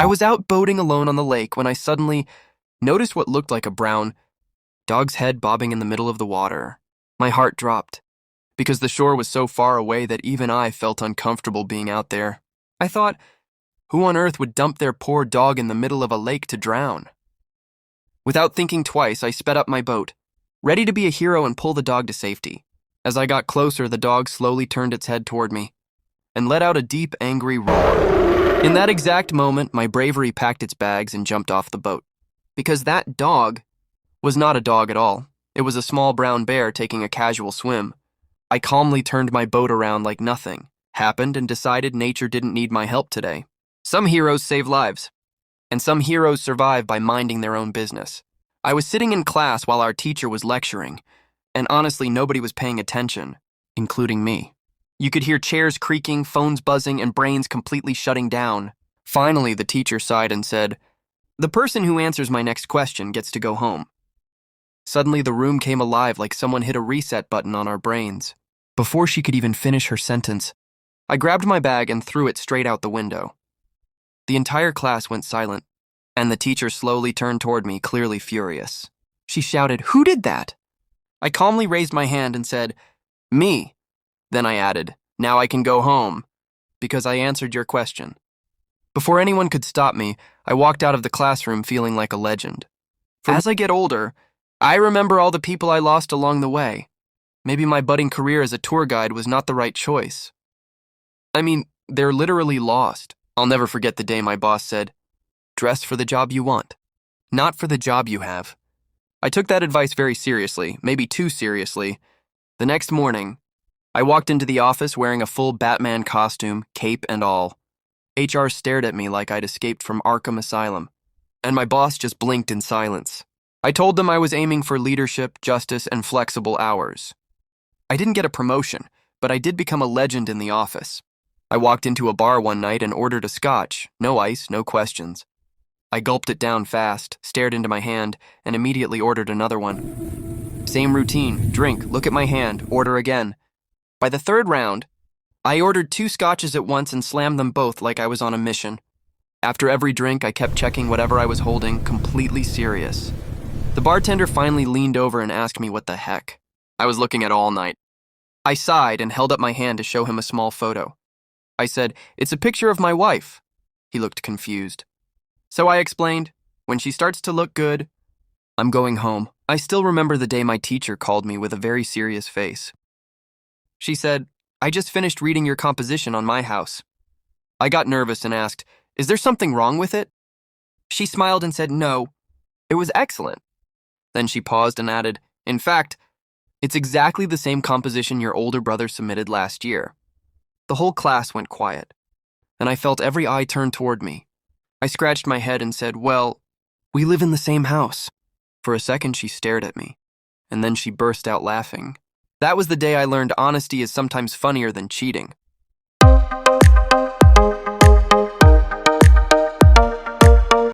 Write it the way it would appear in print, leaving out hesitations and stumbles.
was out boating alone on the lake when I suddenly noticed what looked like a brown dog's head bobbing in the middle of the water. My heart dropped, because the shore was so far away that even I felt uncomfortable being out there. I thought, who on earth would dump their poor dog in the middle of a lake to drown? Without thinking twice, I sped up my boat, ready to be a hero and pull the dog to safety. As I got closer, the dog slowly turned its head toward me and let out a deep, angry roar. In that exact moment, my bravery packed its bags and jumped off the boat. Because that dog was not a dog at all. It was a small brown bear taking a casual swim. I calmly turned my boat around like nothing happened and decided nature didn't need my help today. Some heroes save lives, and some heroes survive by minding their own business. I was sitting in class while our teacher was lecturing, and honestly, nobody was paying attention, including me. You could hear chairs creaking, phones buzzing, and brains completely shutting down. Finally, the teacher sighed and said, "The person who answers my next question gets to go home." Suddenly, the room came alive like someone hit a reset button on our brains. Before she could even finish her sentence, I grabbed my bag and threw it straight out the window. The entire class went silent, and the teacher slowly turned toward me, clearly furious. She shouted, "Who did that?" I calmly raised my hand and said, "Me." Then I added, "Now I can go home, because I answered your question." Before anyone could stop me, I walked out of the classroom feeling like a legend. As I get older, I remember all the people I lost along the way. Maybe my budding career as a tour guide was not the right choice. I mean, they're literally lost. I'll never forget the day my boss said, "Dress for the job you want, not for the job you have." I took that advice very seriously, maybe too seriously. The next morning, I walked into the office wearing a full Batman costume, cape and all. HR stared at me like I'd escaped from Arkham Asylum, and my boss just blinked in silence. I told them I was aiming for leadership, justice, and flexible hours. I didn't get a promotion, but I did become a legend in the office. I walked into a bar one night and ordered a scotch, no ice, no questions. I gulped it down fast, stared into my hand, and immediately ordered another one. Same routine, drink, look at my hand, order again. By the third round, I ordered 2 scotches at once and slammed them both like I was on a mission. After every drink, I kept checking whatever I was holding, completely serious. The bartender finally leaned over and asked me what the heck I was looking at all night. I sighed and held up my hand to show him a small photo. I said, "It's a picture of my wife." He looked confused. So I explained, "When she starts to look good, I'm going home." I still remember the day my teacher called me with a very serious face. She said, "I just finished reading your composition on my house." I got nervous and asked, "Is there something wrong with it?" She smiled and said, "No, it was excellent." Then she paused and added, "In fact, it's exactly the same composition your older brother submitted last year." The whole class went quiet, and I felt every eye turn toward me. I scratched my head and said, "Well, we live in the same house." For a second, she stared at me, and then she burst out laughing. That was the day I learned honesty is sometimes funnier than cheating.